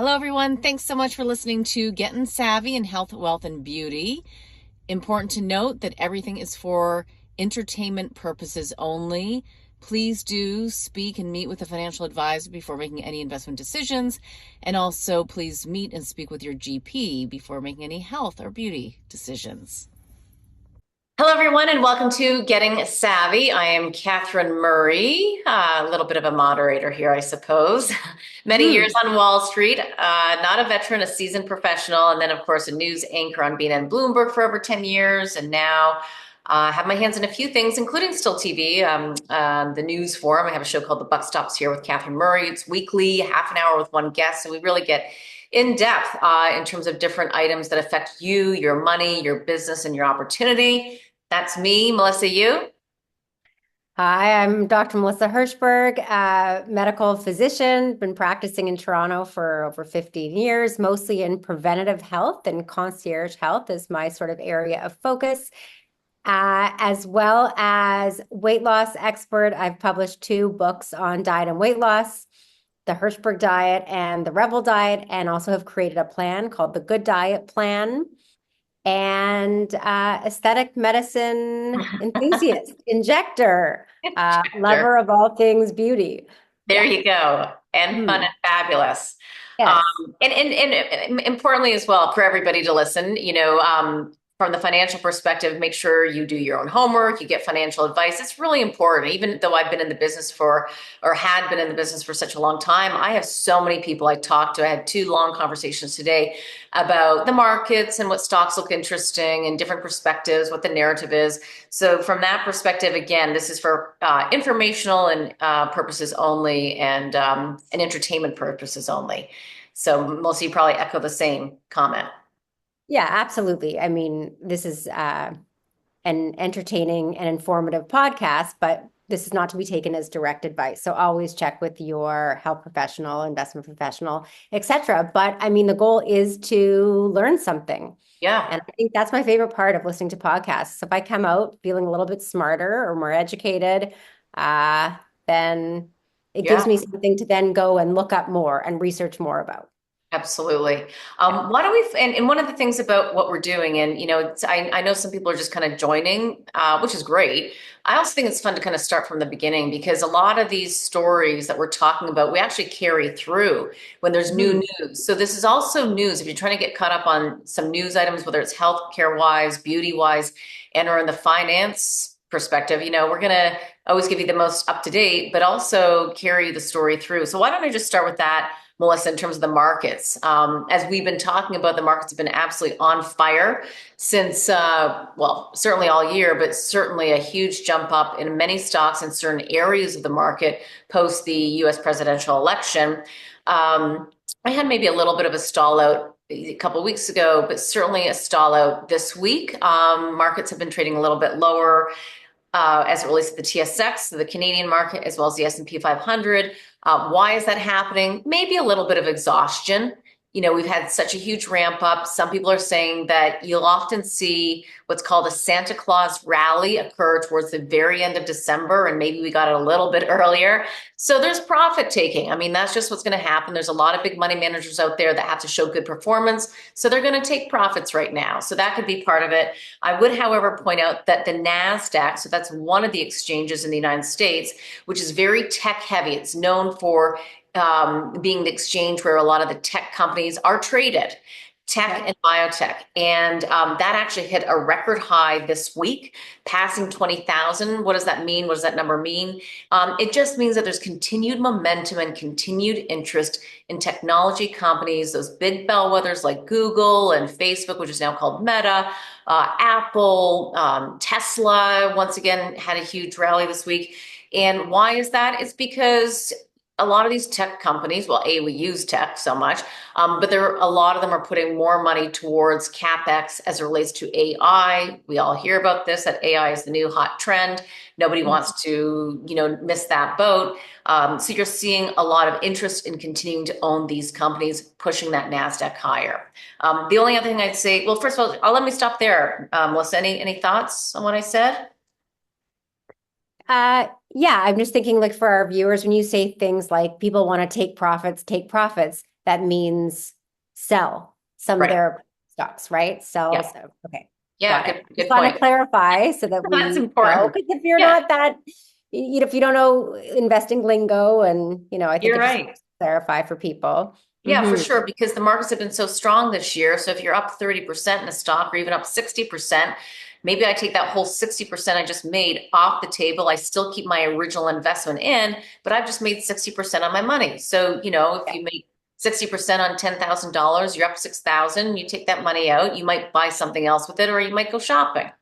Hello, everyone. Thanks so much for listening to Gettin' Savvy in Health, Wealth, and Beauty. Important to note that everything is for entertainment purposes only. Please do speak and meet with a financial advisor before making any investment decisions. And also, please meet and speak with your GP before making any health or beauty decisions. Hello, everyone, and welcome to Getting Savvy. I am Catherine Murray, a little bit of a moderator here, I suppose. Many years on Wall Street, not a veteran, a seasoned professional, and then, of course, a news anchor on BNN Bloomberg for over 10 years, and now have my hands in a few things, including still TV, the news forum. I have a show called The Buck Stops Here with Catherine Murray. It's weekly, half an hour with one guest, so we really get in depth in terms of different items that affect you, your money, your business, and your opportunity. That's me, Melissa. You? Hi, I'm Dr. Melissa Hershberg, medical physician, been practicing in Toronto for over 15 years, mostly in preventative health and concierge health is my sort of area of focus, as well as weight loss expert. I've published 2 books on diet and weight loss, the Hershberg diet and the Rebel diet, and also have created a plan called the Good Diet Plan. And aesthetic medicine enthusiast, injector, Sure. lover of all things beauty. There Yeah. you go. And fun and fabulous. Um, Yes. and importantly as well for everybody to listen, from the financial perspective, make sure you do your own homework, you get financial advice. It's really important. Even though I've been in the business or had been in the business for such a long time, I have so many people I talked to. I had 2 long conversations today about the markets and what stocks look interesting and different perspectives, what the narrative is. So from that perspective, again, this is for informational and purposes only and entertainment purposes only. So most of you probably echo the same comment. Yeah, absolutely. I mean, this is an entertaining and informative podcast, but this is not to be taken as direct advice. So always check with your health professional, investment professional, etc. But I mean, the goal is to learn something. Yeah. And I think that's my favorite part of listening to podcasts. So if I come out feeling a little bit smarter or more educated, then it gives Yeah. me something to then go and look up more and research more about. Absolutely. Why don't we, and one of the things about what we're doing, and I know some people are just kind of joining, which is great. I also think it's fun to kind of start from the beginning because a lot of these stories that we're talking about, we actually carry through when there's new news. So this is also news. If you're trying to get caught up on some news items, whether it's healthcare wise, beauty wise, and or in the finance perspective, we're going to always give you the most up to date, but also carry the story through. So why don't I just start with that, Melissa, in terms of the markets? As we've been talking about, the markets have been absolutely on fire since, well, certainly all year, but certainly a huge jump up in many stocks in certain areas of the market post the US presidential election. I had maybe a little bit of a stall out a couple of weeks ago, but certainly a stall out this week. Markets have been trading a little bit lower as it relates to the TSX, the Canadian market, as well as the S&P 500. Why is that happening? Maybe a little bit of exhaustion. We've had such a huge ramp up. Some people are saying that you'll often see what's called a Santa Claus rally occur towards the very end of December, and maybe we got it a little bit earlier. So there's profit taking. I mean, that's just what's going to happen. There's a lot of big money managers out there that have to show good performance. So they're going to take profits right now. So that could be part of it. I would, however, point out that the NASDAQ, so that's one of the exchanges in the United States, which is very tech heavy. It's known for being the exchange where a lot of the tech companies are traded, tech and biotech. And that actually hit a record high this week, passing 20,000. What does that mean? What does that number mean? It just means that there's continued momentum and continued interest in technology companies, those big bellwethers like Google and Facebook, which is now called Meta, Apple, Tesla, once again, had a huge rally this week. And why is that? It's because a lot of these tech companies, well, we use tech so much, but a lot of them are putting more money towards CapEx as it relates to AI. We all hear about this, that AI is the new hot trend. Nobody wants to, miss that boat. So you're seeing a lot of interest in continuing to own these companies, pushing that NASDAQ higher. The only other thing I'd say, well, first of all, let me stop there. Melissa, any thoughts on what I said? Yeah, I'm just thinking like for our viewers, when you say things like people want to take profits, that means sell some of Right. their stocks, right? Sell. Yeah. So, okay. Yeah. Got it. Good Just want to point. clarify so that That's we know, important. because if you're Yeah, not that, if you don't know investing lingo, and I think you're it just right. helps clarify for people. Yeah, for Hmm. sure, because the markets have been so strong this year. So if you're up 30% in a stock or even up 60%, maybe I take that whole 60% I just made off the table. I still keep my original investment in, but I've just made 60% on my money. So, if Yeah, you make 60% on $10,000, you're up 6,000, you take that money out, you might buy something else with it, or you might go shopping.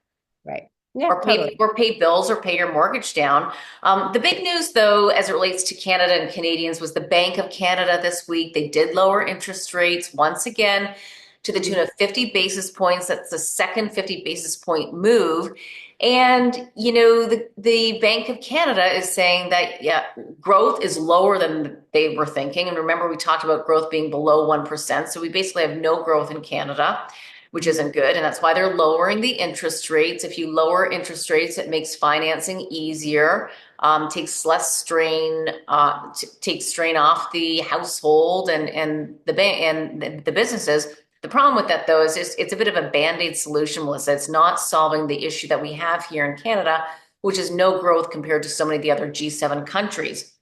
right. Yeah, totally. Or pay bills or pay your mortgage down. The big news, though, as it relates to Canada and Canadians, was the Bank of Canada this week. They did lower interest rates once again to the tune Mhm. of 50 basis points. That's the second 50 basis point move. And, the Bank of Canada is saying that, yeah, growth is lower than they were thinking. And remember, we talked about growth being below 1%. So we basically have no growth in Canada, which isn't good. And that's why they're lowering the interest rates. If you lower interest rates, it makes financing easier, takes less strain, takes strain off the household and the bank and the businesses. The problem with that, though, is it's a bit of a band-aid solution, Melissa. It's not solving the issue that we have here in Canada, which is no growth compared to so many of the other G7 countries.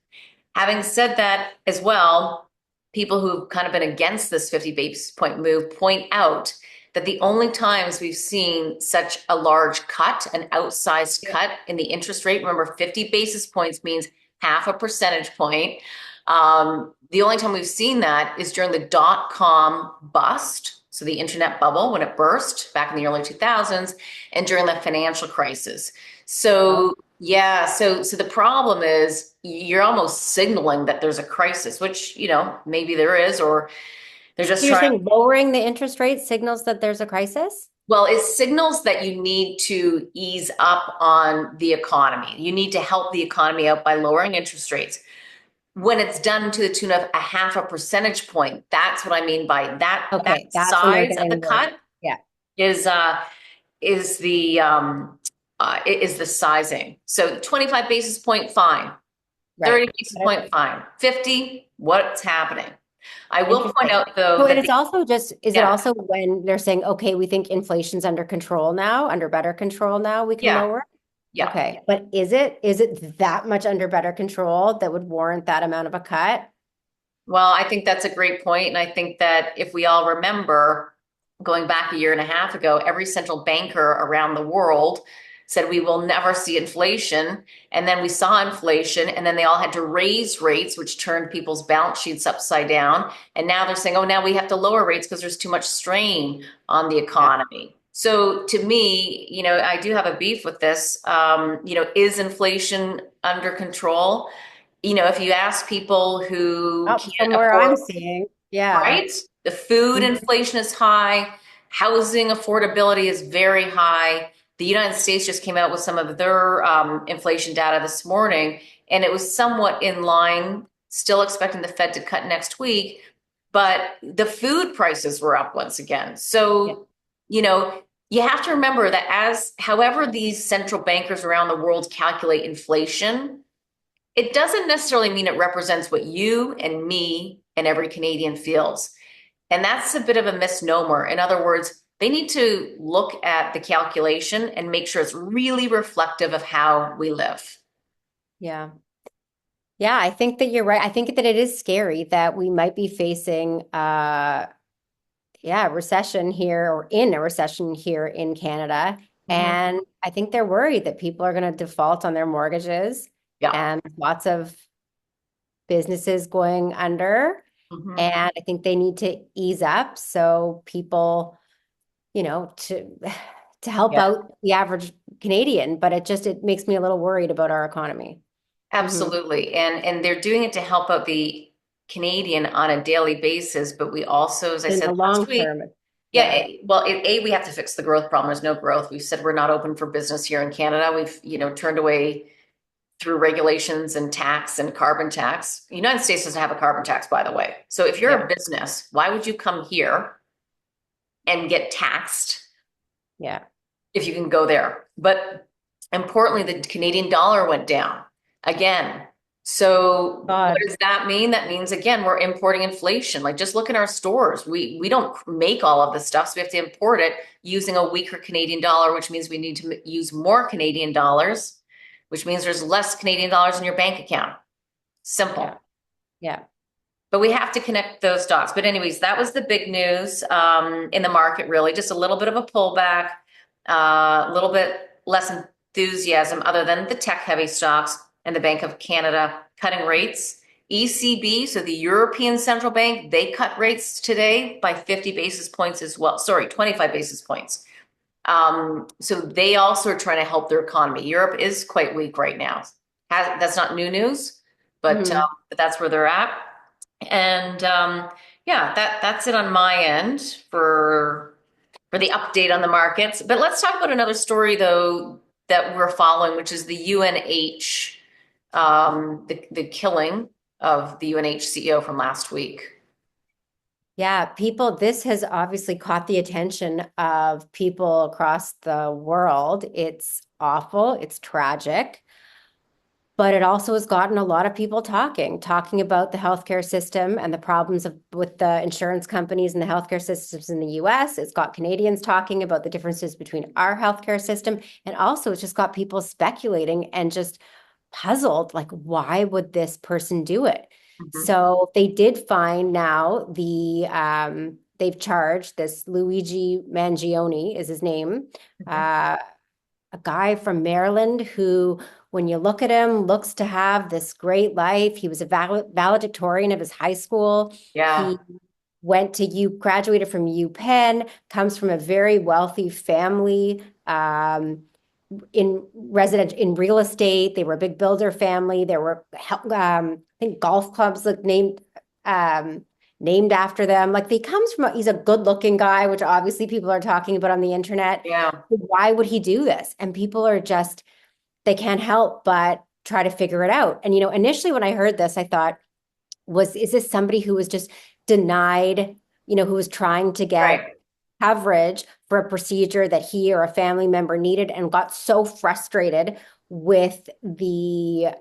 Having said that as well, people who've kind of been against this 50 basis point move point out that the only times we've seen such a large cut, an outsized Yeah. cut in the interest rate, remember 50 basis points means half a percentage point. The only time we've seen that is during the dot-com bust, so the internet bubble when it burst back in the early 2000s, and during the financial crisis. Oh. So yeah, so the problem is you're almost signaling that there's a crisis, which, maybe there is, or they're So just you're trying. saying lowering the interest rate signals that there's a crisis? Well, it signals that you need to ease up on the economy. You need to help the economy out by lowering interest rates. When it's done to the tune of a half a percentage point, that's what I mean by that Okay, that's when they're size of the getting cut worried. Yeah, is is the is the sizing. So 25 basis point fine, right. 30 basis point fine, 50, what's happening? I will point Interesting. out though So, and that it's also just, is it yeah, also when they're saying, okay, we think inflation's under control now, under better control now, we can yeah, lower? yeah. Okay, but is it that much under better control that would warrant that amount of a cut? Well, I think that's a great point. And I think that if we all remember going back a year and a half ago, every central banker around the world said we will never see inflation. And then we saw inflation, and then they all had to raise rates, which turned people's balance sheets upside down. And now they're saying, oh, now we have to lower rates because there's too much strain on the Yeah. economy. So to me, I do have a beef with this. Is inflation under control? If you ask people who Oh, from can't where I'm afford, seeing, yeah. right? The food Mhm. inflation is high, housing affordability is very high. The United States just came out with some of their inflation data this morning, and it was somewhat in line, still expecting the Fed to cut next week, but the food prices were up once again. Yeah. So, you have to remember that however these central bankers around the world calculate inflation, it doesn't necessarily mean it represents what you and me and every Canadian feels. And that's a bit of a misnomer. In other words, they need to look at the calculation and make sure it's really reflective of how we live. Yeah. Yeah, I think that you're right. I think that it is scary that we might be facing recession here, or in a recession here in Canada. Mhm. And I think they're worried that people are going to default on their mortgages, Yeah. and lots of businesses going under. Mhm. And I think they need to ease up so people, to help Yeah. out the average Canadian. But it makes me a little worried about our economy. Hmm. Absolutely. And they're doing it to help out the Canadian on a daily basis, but we also, as I In said the last long week, term, yeah, yeah, we have to fix the growth problem. There's no growth. We've said we're not open for business here in Canada. We've, turned away through regulations and tax and carbon tax. The United States doesn't have a carbon tax, by the way. So if you're yeah, a business, why would you come here and get taxed yeah. if you can go there? But importantly, the Canadian dollar went down again. So what God. does that mean? That means again, we're importing inflation. Like just look in our stores. We don't make all of this stuff, so we have to import it using a weaker Canadian dollar, which means we need to use more Canadian dollars, which means there's less Canadian dollars in your bank account. Yeah. Simple. Yeah. But we have to connect those dots. But anyways, that was the big news in the market, really. Just a little bit of a pullback, a little bit less enthusiasm other than the tech-heavy stocks and the Bank of Canada cutting rates. ECB, so the European Central Bank, they cut rates today by 50 basis points as well. Sorry, 25 basis points. So they also are trying to help their economy. Europe is quite weak right now. That's not new news, Hmm. but that's where they're at. And yeah, that's it on my end for the update on the markets. But let's talk about another story though that we're following, which is the UNH, the killing of the UNH CEO from last week. Yeah, people, this has obviously caught the attention of people across the world. It's awful, it's tragic, but it also has gotten a lot of people talking about the healthcare system and the problems with the insurance companies and the healthcare systems in the US. It's got Canadians talking about the differences between our healthcare system. And also, it's just got people speculating and just puzzled, like, why would this person do it? Mhm. So they did find now they've charged this Luigi Mangione is his name, Mhm. uh, a guy from Maryland who, when you look at him, looks to have this great life. He was a valedictorian of his high school. Yeah, He graduated from UPenn, comes from a very wealthy family. In real estate. They were a big builder family. There were I think golf clubs named after them. Like he's a good looking guy, which obviously people are talking about on the internet. yeah. Why would he do this? And people are just they can't help but try to figure it out. And initially when I heard this, I thought, is this somebody who was just denied, who was trying to get Right. coverage for a procedure that he or a family member needed and got so frustrated with the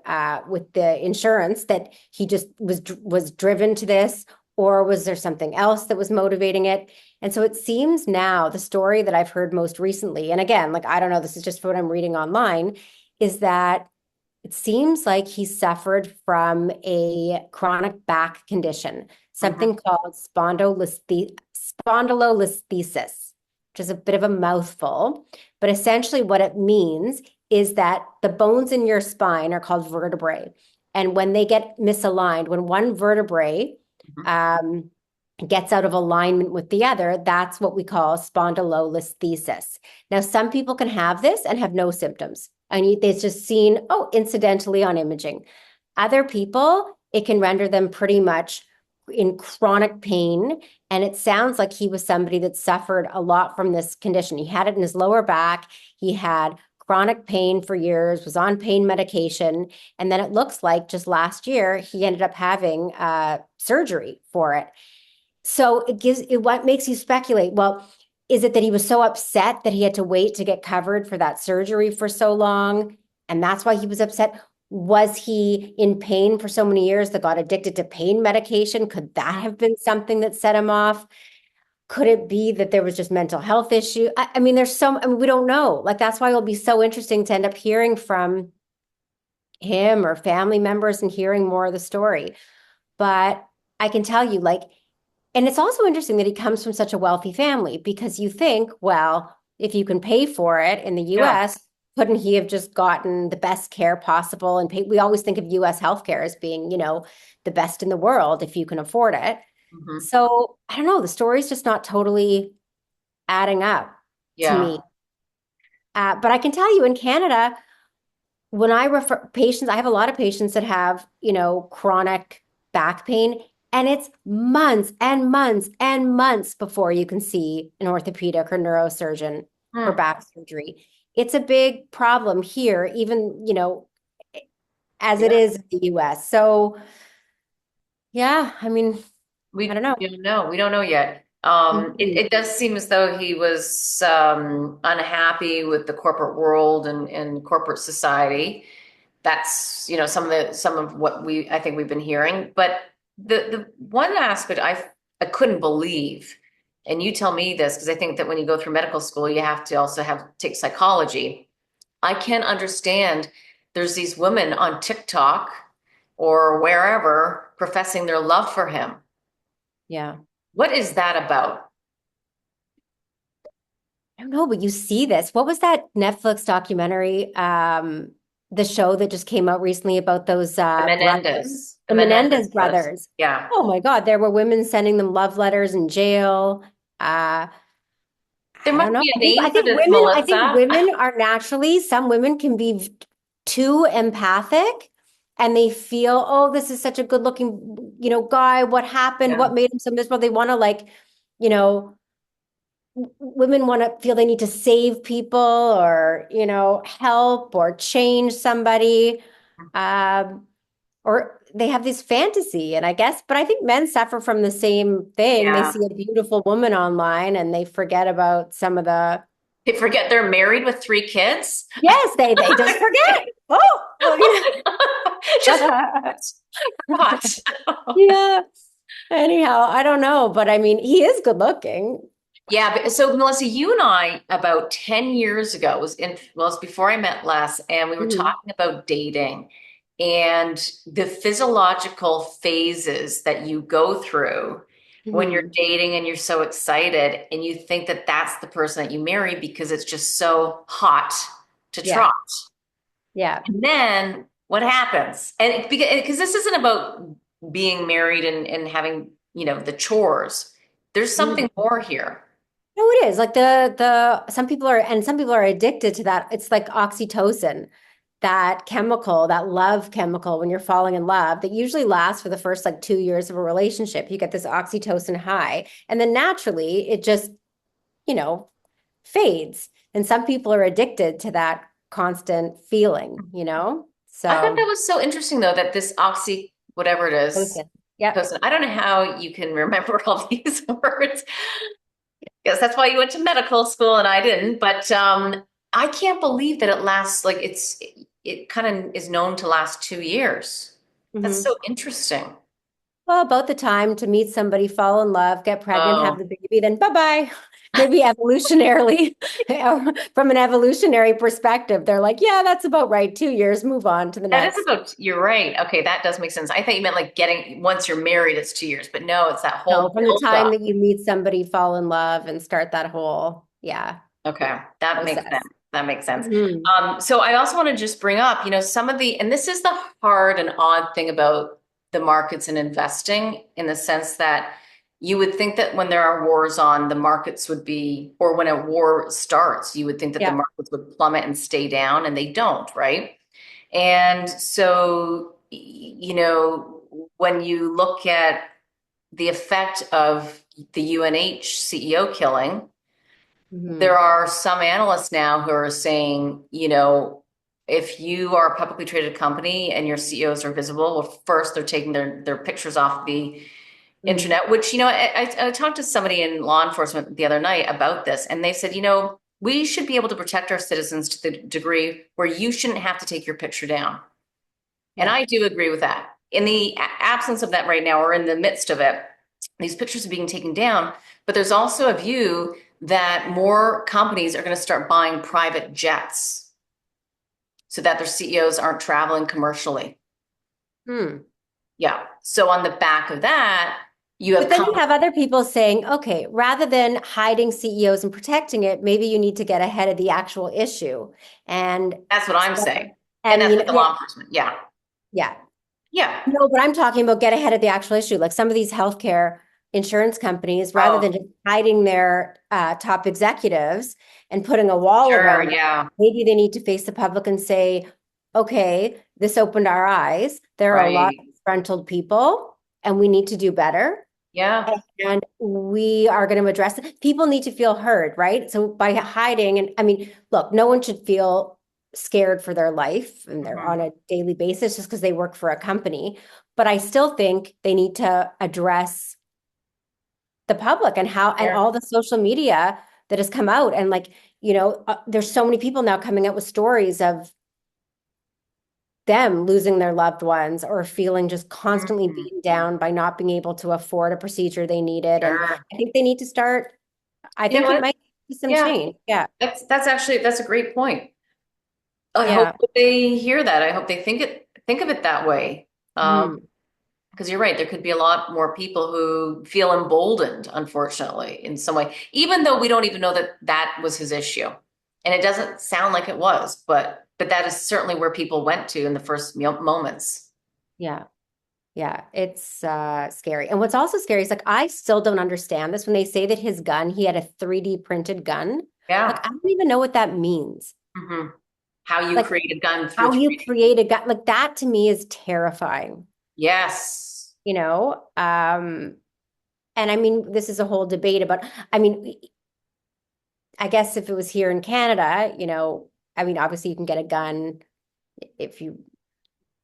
insurance that he just was driven to this, or was there something else that was motivating it? And so it seems now the story that I've heard most recently, and again, like I don't know, this is just what I'm reading online, is that it seems like he suffered from a chronic back condition, Mhm. something called spondylolisthesis, which is a bit of a mouthful. But essentially, what it means is that the bones in your spine are called vertebrae. And when they get misaligned, when one vertebrae Mhm. um, gets out of alignment with the other, that's what we call spondylolisthesis. Now, some people can have this and have no symptoms. And it's just seen, oh, incidentally on imaging. Other people, it can render them pretty much in chronic pain. And it sounds like he was somebody that suffered a lot from this condition. He had it in his lower back. He had chronic pain for years, was on pain medication. And then it looks like just last year, he ended up having surgery for it. So what makes you speculate? Well, is it that he was so upset that he had to wait to get covered for that surgery for so long? And that's why he was upset? Was he in pain for so many years that got addicted to pain medication? Could that have been something that set him off? Could it be that there was just mental health issue? I mean, we don't know. Like, that's why it'll be so interesting to end up hearing from him or family members and hearing more of the story. But I can tell you, like, and it's also interesting that he comes from such a wealthy family because you think, well, if you can pay for it in the Yeah. US, couldn't he have just gotten the best care possible and pay? We always think of US healthcare as being, the best in the world if you can afford it. Mhm. So I don't know, the story's just not totally adding up to Yeah. me. But I can tell you in Canada, when I refer patients, I have a lot of patients that have, chronic back pain, and it's months and months and months before you can see an orthopedic or neurosurgeon for Hmm. back surgery. It's a big problem here, even, as it Yeah. is in the US. So, yeah, I mean, I don't We know. don't know. We don't know yet. Mhm. It does seem as though he was unhappy with the corporate world and corporate society. That's, some of what I think we've been hearing. But the one aspect I couldn't believe, and you tell me this, because I think that when you go through medical school, you have to also take psychology. I can't understand. There's these women on TikTok or wherever professing their love for him. Yeah. What is that about? I don't know, but you see this. What was that Netflix documentary? The show that just came out recently about those brothers, The the Menendez Menendez brothers. brothers. Yeah. Oh my God, there were women sending them love letters in jail. There I don't must know. be a I name for think this, women, I think Melissa. women are naturally, some women can be too empathic and they feel, oh, this is such a good looking, guy. What happened? Yeah. What made him so miserable? They want to you know, women want to feel they need to save people or, help or change somebody. Um, or they have this fantasy, and I guess, but I think men suffer from the same thing. They Yeah. see a beautiful woman online and they forget about some of the, They forget they're married with three kids. yes, they just forget. Oh, well, Just forgot. yeah. Anyhow, I don't know, but I mean, he is good looking. Yeah, but so Melissa, you and I about 10 years ago well, it was before I met Les, and we were Mhm. talking about dating and the physiological phases that you go through when you're Mhm. dating and you're so excited and you think that that's the person that you marry because it's just so hot to Yeah, try. yeah. And then what happens? And because this isn't about being married and having, the chores. There's something Mhm. more here. No, it is like some people are addicted to that. It's like oxytocin, that chemical, that love chemical when you're falling in love that usually lasts for the first like 2 years of a relationship. You get this oxytocin high, and then naturally it just, you know, fades. And some people are addicted to that constant feeling. I thought So, that was so interesting though, that this oxy, whatever it is, tocin. Yep. I don't know how you can remember all these words. Yes, that's why you went to medical school and I didn't. But I can't believe that it lasts like it kind of is known to last 2 years. That's Mhm. so interesting. Well, about the time to meet somebody, fall in love, get pregnant, have Oh, the baby, then bye-bye. Maybe evolutionarily, from an evolutionary perspective, they're like, yeah, that's about right. 2 years, move on to the that is next. about, you're right. Okay, that does make sense. I thought you meant like once you're married, it's 2 years, but no, it's that So whole from the build time up. that you meet somebody, fall in love and start that whole, yeah, Okay, that makes sense. process. That makes sense. Mhm. So I also want to just bring up, some of and this is the hard and odd thing about the markets and investing in the sense that you would think that when there are wars on, the markets would be, or when a war starts, you would think that the Yeah. markets would plummet and stay down, and they don't, right? And so, when you look at the effect of the UNH CEO killing, there Mhm. are some analysts now who are saying, if you are a publicly traded company and your CEOs are visible, well, first they're taking their pictures off the Mhm. internet, which, I talked to somebody in law enforcement the other night about this, and they said, we should be able to protect our citizens to the degree where you shouldn't have to take your picture down. And Yeah. I do agree with that. In the absence of that right now, or in the midst of it, these pictures are being taken down. But there's also a view that more companies are going to start buying private jets so that their CEOs aren't traveling commercially. Hmm. Yeah. So on the back of that, you have But then you companies. have other people saying, okay, rather than hiding CEOs and protecting it, maybe you need to get ahead of the actual issue. And That's what I'm saying. And and that's what the yeah, law enforcement. Yeah. yeah. Yeah. No, but I'm talking about get ahead of the actual issue. Like some of these healthcare insurance companies, rather Oh, than just hiding their top executives and putting a wall sure. around them, Yeah. maybe they need to face the public and say, okay, this opened our eyes. There are a lot Right. of disgruntled people, and we need to do better. Yeah. And we are going to address it. People need to feel heard, right? So by hiding, and I mean, look, no one should feel scared for their life and they're Mhm. on a daily basis just because they work for a company. But I still think they need to address the public and how, and Sure. all the social media that has come out. And like, there's so many people now coming out with stories of them losing their loved ones or feeling just constantly Mhm. beaten down by not being able to afford a procedure they needed. And Sure. I think they need to start, I You know think it what? might be some Yeah, change. Yeah. that's actually that's a great point. I hope Yeah. that they hear that. I hope they think of it that way. Mhm. Because you're right, there could be a lot more people who feel emboldened, unfortunately, in some way, even though we don't even know that that was his issue. And it doesn't sound like it was, but that is certainly where people went to in the first moments. Yeah. Yeah. It's scary. And what's also scary is like, I still don't understand this when they say that his gun, he had a 3D printed gun. Like, Yeah. I don't even know what that means. Hmm. How you Like, create a gun through how you 3D. create a gun, like that to me is terrifying, Yes. you know? And I mean, this is a whole debate about, I mean, I guess if it was here in Canada, I mean, obviously you can get a gun if you,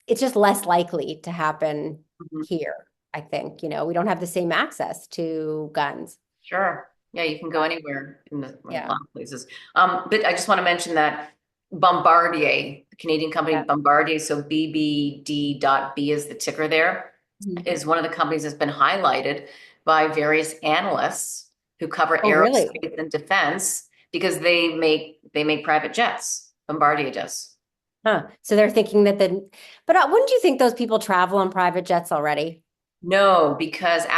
it's just less likely to happen Mhm. here, I think. We don't have the same access to guns. Sure. Yeah, you can go Uh, anywhere in a yeah. lot of places. But I just want to mention that Bombardier, the Canadian company Yeah. Bombardier, so BBD.B is the ticker there, Mhm. is one of the companies that's been highlighted by various analysts who cover Oh, really? aerospace and defense because they make private jets, Bombardier does. Huh. So they're thinking that but wouldn't you think those people travel on private jets already? No, because was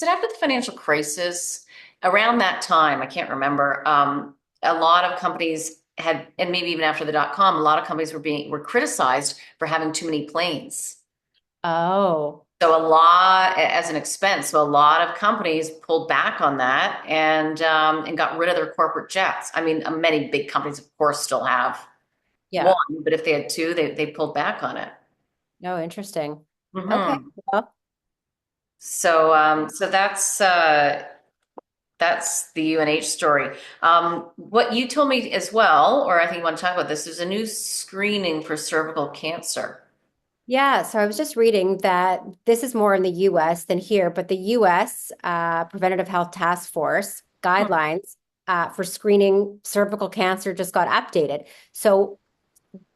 it after the financial crisis? Around that time, I can't remember. A lot of companies had, and maybe even after the dot-com, a lot of companies were criticized for having too many planes. Oh, So a lot as an expense. So a lot of companies pulled back on that and got rid of their corporate jets. I mean, many big companies, of course, still have one, yeah. but if they had two, they pulled back on it. No, interesting. Okay. Hmm. Well, So that's the UNH story. What you told me as well, or I think you want to talk about this, there's a new screening for cervical cancer. yeah. So I was just reading that this is more in the US than here, but the US Preventative Health Task Force Hmm. guidelines for screening cervical cancer just got updated. So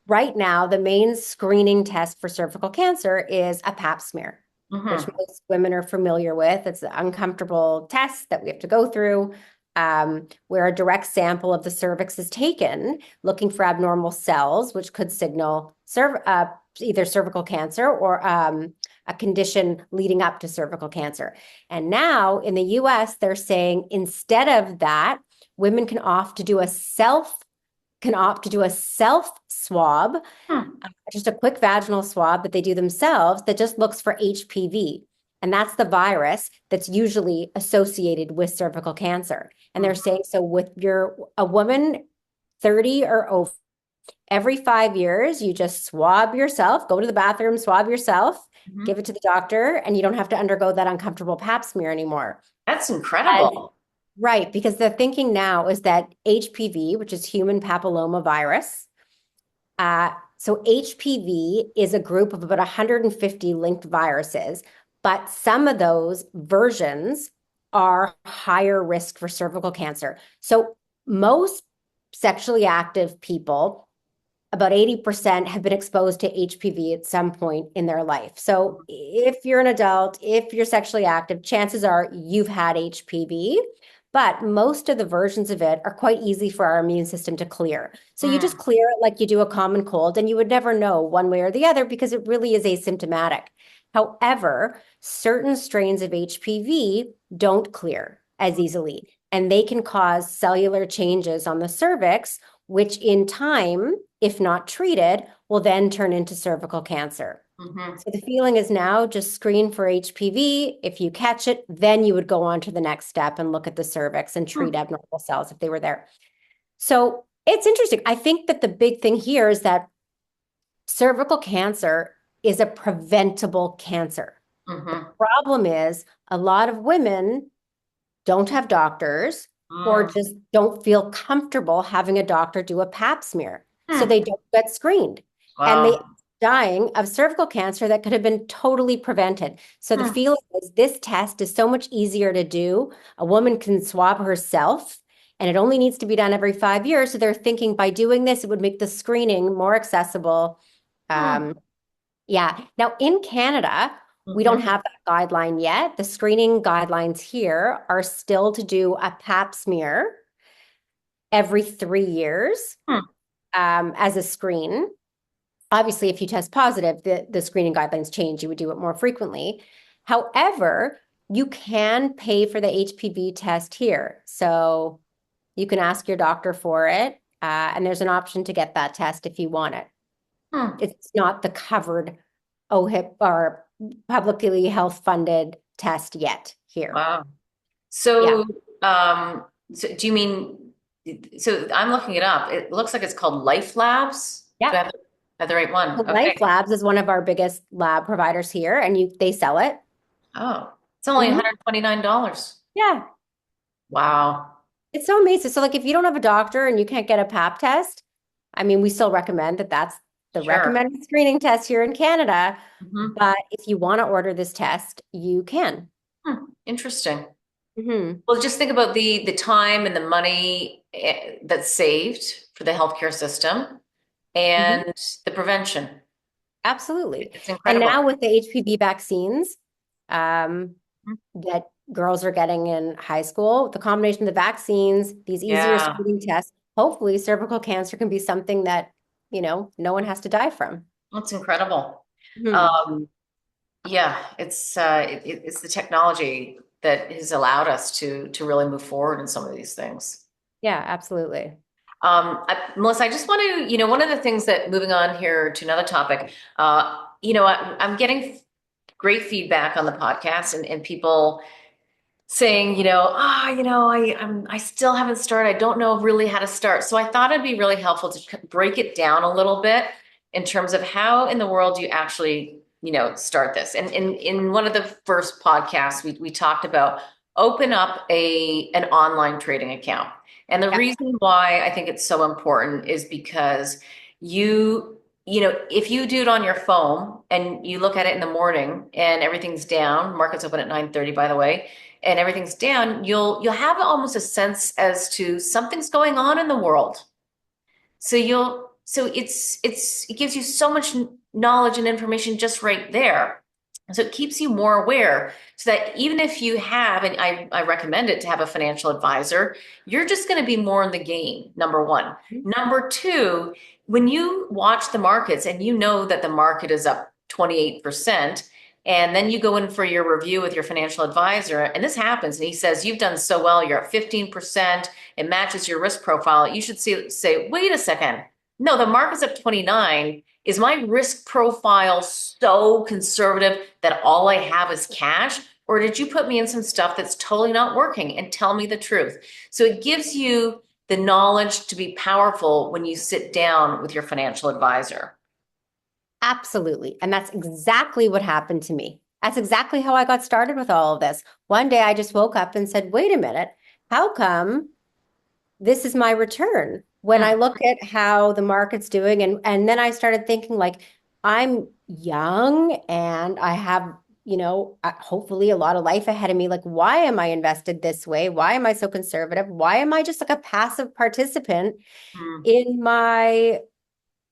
right now, the main screening test for cervical cancer is a pap smear, which Hmm. most women are familiar with. It's an uncomfortable test that we have to go through, where a direct sample of the cervix is taken, looking for abnormal cells, which could signal either cervical cancer or a condition leading up to cervical cancer. And now in the US, they're saying instead of that, women can opt to do a self swab, Hmm. just a quick vaginal swab that they do themselves that just looks for HPV. And that's the virus that's usually associated with cervical cancer. And they're Hmm. saying so with a woman 30 or over, every 5 years, you just swab yourself, go to the bathroom, swab yourself, Hmm. give it to the doctor, and you don't have to undergo that uncomfortable pap smear anymore. That's And incredible. right, because the thinking now is that HPV, which is human papilloma virus, so HPV is a group of about 150 linked viruses, but some of those versions are higher risk for cervical cancer. So most sexually active people, about 80% have been exposed to HPV at some point in their life. So if you're an adult, if you're sexually active, chances are you've had HPV, but most of the versions of it are quite easy for our immune system to clear. So you just Hmm. clear it like you do a common cold, and you would never know one way or the other because it really is asymptomatic. However, certain strains of HPV don't clear as easily, and they can cause cellular changes on the cervix, which in time, if not treated, will then turn into cervical cancer. Hmm. So the feeling is now just screen for HPV. If you catch it, then you would go on to the next step and look at the cervix and treat Hmm. abnormal cells if they were there. So it's interesting. I think that the big thing here is that cervical cancer is a preventable cancer. The Hmm. problem is a lot of women don't have doctors or Hmm. just don't feel comfortable having a doctor do a pap smear. So Hmm. they don't get screened and they Wow. dying of cervical cancer that could have been totally prevented. So the Hmm. feeling is this test is so much easier to do. A woman can swab herself and it only needs to be done every 5 years. So they're thinking by doing this, it would make the screening more accessible Hmm. Yeah. Now in Canada, we don't Mm-hmm. have that guideline yet. The screening guidelines here are still to do a pap smear every 3 years Hmm. as a screen. Obviously, if you test positive, the screening guidelines change. You would do it more frequently. However, you can pay for the HPV test here. So you can ask your doctor for it, and there's an option to get that test if you want it. Hmm. It's not the covered OHIP or publicly health funded test yet here. Wow. Yeah. So, so do you mean, so I'm looking it up. It looks like it's called Life Labs. Do I Yep. have the right one? So Okay. Life Labs is one of our biggest lab providers here, and they sell it. Oh, it's only Hmm. $129. Yeah. Wow. It's so amazing. So, like, if you don't have a doctor and you can't get a pap test, I mean, we still recommend that that's the Sure. recommended screening test here in Canada. Hmm. But if you want to order this test, you can. Interesting. Hmm. Well, just think about the time and the money that's saved for the healthcare system Hmm. and the prevention. Absolutely. It's And incredible. now with the HPV vaccines um, Mhm. that girls are getting in high school, the combination of the vaccines, these easier Yeah, screening tests, hopefully cervical cancer can be something that, no one has to die from. that's incredible. Hmm. Um, yeah, it's the technology that has allowed us to really move forward in some of these things. Yeah, absolutely. Melissa, I just want to, one of the things that moving on here to another topic, I'm getting great feedback on the podcast and people saying, I still haven't started. I don't know really how to start. So I thought it'd be really helpful to break it down a little bit in terms of how in the world do you actually, start this. And in one of the first podcasts, we talked about open up an online trading account. And the Yeah. reason why I think it's so important is because if you do it on your phone and you look at it in the morning and everything's down, markets open at 9:30, by the way, and everything's down, you'll have almost a sense as to something's going on in the world. So it gives you so much knowledge and information just right there. So it keeps you more aware so that even if you have, and I recommend it to have a financial advisor, you're just going to be more in the game, number one. Number two, when you watch the markets and you know that the market is up 28%, and then you go in for your review with your financial advisor, and this happens, and he says, you've done so well, you're at 15%, it matches your risk profile. You should say, wait a second. No, the market's up 29. Is my risk profile so conservative that all I have is cash? Or did you put me in some stuff that's totally not working and tell me the truth? So it gives you the knowledge to be powerful when you sit down with your financial advisor. Absolutely. And that's exactly what happened to me. That's exactly how I got started with all of this. One day I just woke up and said, wait a minute, how come this is my return? When I Hmm. look at how the market's doing, and then I started thinking like I'm young and I have, hopefully a lot of life ahead of me. Like, why am I invested this way? Why am I so conservative? Why am I just like a passive participant Hmm. in my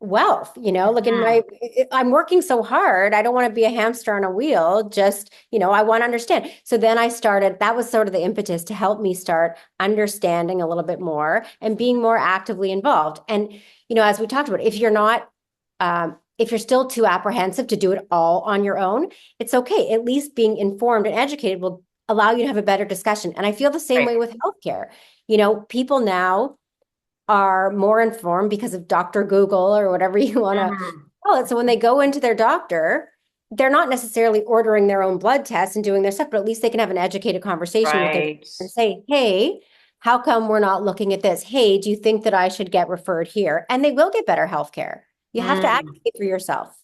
wealth, like in Hmm. I'm working so hard. I don't want to be a hamster on a wheel. Just, I want to understand. So then I started, that was sort of the impetus to help me start understanding a little bit more and being more actively involved. And, as we talked about, if you're still too apprehensive to do it all on your own, it's okay. At least being informed and educated will allow you to have a better discussion. And I feel the same Right. way with healthcare. People now are more informed because of Dr. Google or whatever you want to Mhm. call it. So when they go into their doctor, they're not necessarily ordering their own blood tests and doing their stuff, but at least they can have an educated conversation with their doctor Right. and say, hey, how come we're not looking at this? Hey, do you think that I should get referred here? And they will get better health care. You have to Mm. advocate for yourself.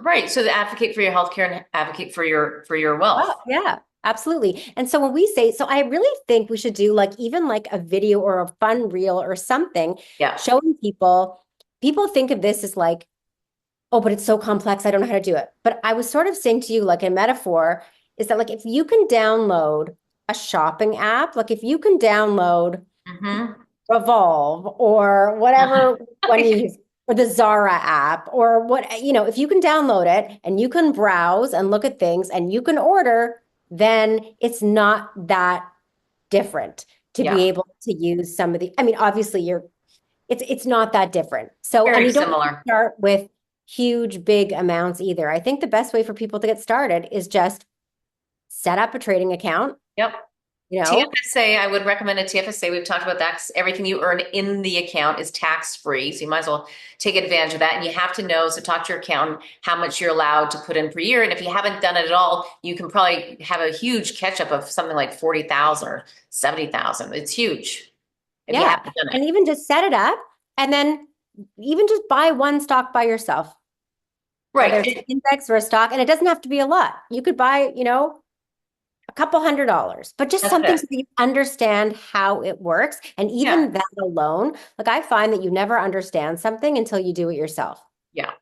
Right. So advocate for your healthcare and advocate for your wealth. Oh, yeah, absolutely. And so when we say, so I really think we should do like even like a video or a fun reel or something Yeah. showing people think of this as like, oh, but it's so complex, I don't know how to do it. But I was sort of saying to you, like a metaphor, is that like if you can download a shopping app, like if you can download Hmm. Revolve or whatever one you use, or the Zara app or what, if you can download it and you can browse and look at things and you can order, then it's not that different to be Yeah, able to use some of the, I mean, obviously it's not that different. So, and very you don't have to similar. start with huge, big amounts either. I think the best way for people to get started is just set up a trading account, Yep. you know, TFSA, I would recommend a TFSA. We've talked about that 'cause everything you earn in the account is tax free. So you might as well take advantage of that. And you have to know, so talk to your accountant, how much you're allowed to put in per year. And if you haven't done it at all, you can probably have a huge catch up of something like 40,000 or 70,000. It's huge if you yeah. haven't done it. And even just set it up and then even just buy one stock by yourself, whether it's an Right. index or a stock, and it doesn't have to be a lot. You could buy, a couple $100s, but just That's something it. so that you understand how it works. And Yeah. even that alone, like I find that you never understand something until you do it yourself. Yeah.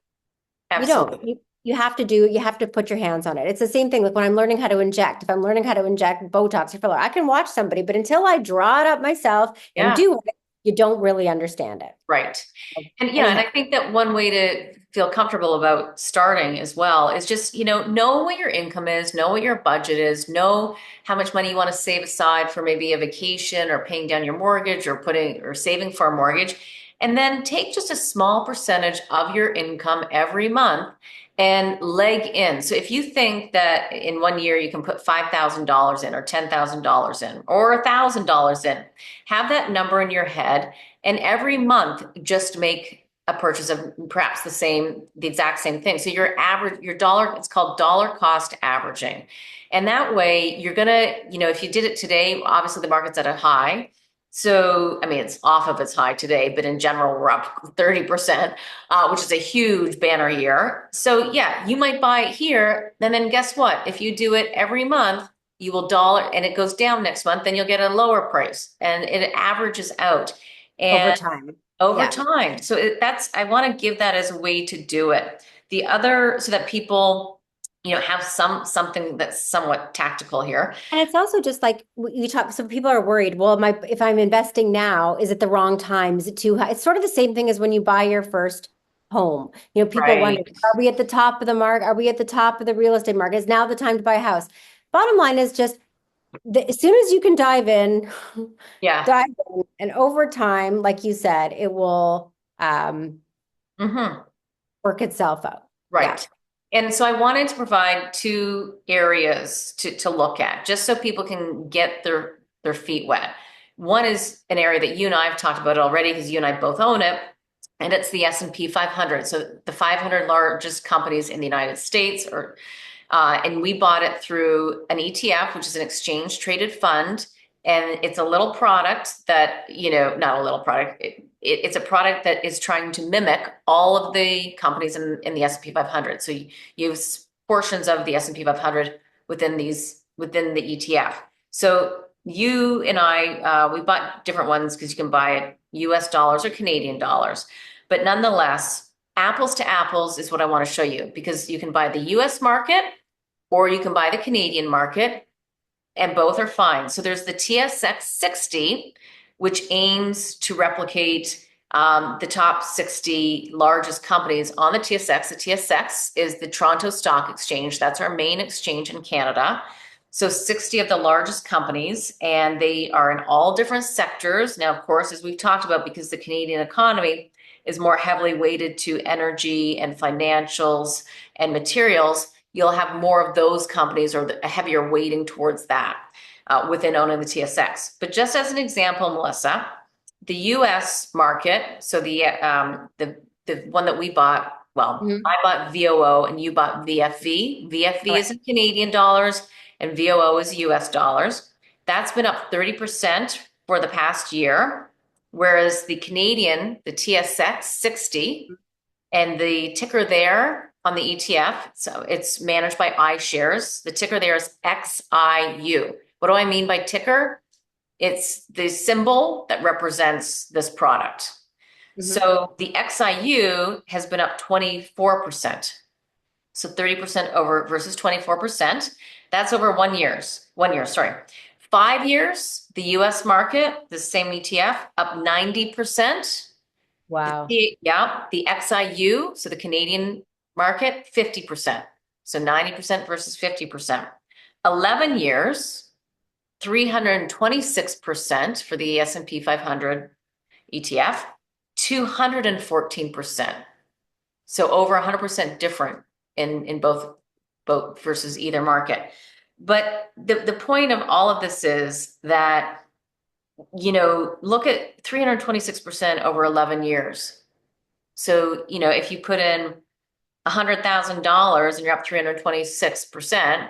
You don't. Absolutely. You have to put your hands on it. It's the same thing like when I'm learning how to inject. If I'm learning how to inject Botox or filler, I can watch somebody, but until I draw it up myself and Yeah. do it, you don't really understand it. Right. And and Anyhow, I think that one way to feel comfortable about starting as well is just, know what your income is, know what your budget is, know how much money you want to save aside for maybe a vacation or paying down your mortgage or putting or saving for a mortgage. And then take just a small percentage of your income every month and leg in. So if you think that in one year you can put $5,000 in or $10,000 in or $1,000 in, have that number in your head and every month just make a purchase of perhaps the exact same thing. So your dollar, it's called dollar cost averaging. And that way you're gonna, if you did it today, obviously the market's at a high. So, I mean, it's off of its high today, but in general, we're up 30%, which is a huge banner year. So yeah, you might buy it here. And then guess what? If you do it every month, you will dollar and it goes down next month, then you'll get a lower price and it averages out. over And time. over Yeah. time. So I want to give that as a way to do it. The other, so that people, have something that's somewhat tactical here. And it's also just like you talk, so people are worried, well, if I'm investing now, is it the wrong time? Is it too high? It's sort of the same thing as when you buy your first home. People wonder, Right. are we at the top of the market? Are we at the top of the real estate market? Is now the time to buy a house? Bottom line is just as soon as you can dive in, Yeah. dive in, and over time, like you said, it will Hmm. work itself out. Yeah. Right. And so I wanted to provide two areas to look at, just so people can get their feet wet. One is an area that you and I have talked about already because you and I both own it, and it's the S&P 500. So the 500 largest companies in the United States, and we bought it through an ETF, which is an exchange traded fund. And it's a little product that, not a little product. It's a product that is trying to mimic all of the companies in the S&P 500. So you use portions of the S&P 500 within the ETF. So you and I, we bought different ones because you can buy it US dollars or Canadian dollars. But nonetheless, apples to apples is what I want to show you because you can buy the US market or you can buy the Canadian market, and both are fine. So there's the TSX 60, which aims to replicate the top 60 largest companies on the TSX. The TSX is the Toronto Stock Exchange. That's our main exchange in Canada. So 60 of the largest companies, and they are in all different sectors. Now, of course, as we've talked about, because the Canadian economy is more heavily weighted to energy and financials and materials, you'll have more of those companies or a heavier weighting towards that within owning the TSX. But just as an example, Melissa, the US market, so the one that we bought, well, Mhm. I bought VOO and you bought VFV. VFV is Correct. in Canadian dollars and VOO is US dollars. That's been up 30% for the past year, whereas the Canadian, the TSX 60, and the ticker there on the ETF, so it's managed by iShares. The ticker there is XIU. What do I mean by ticker? It's the symbol that represents this product. Mhm. So the XIU has been up 24%. So 30% over versus 24%. That's over 1 year, sorry. 5 years, the US market, the same ETF, up 90%. Wow. The XIU, so the Canadian market, 50%. So 90% versus 50%. 11 years, 326% for the S&P 500 ETF, 214%. So over 100% different in both versus either market. But the point of all of this is that, look at 326% over 11 years. So, if you put in $100,000 and you're up 326%,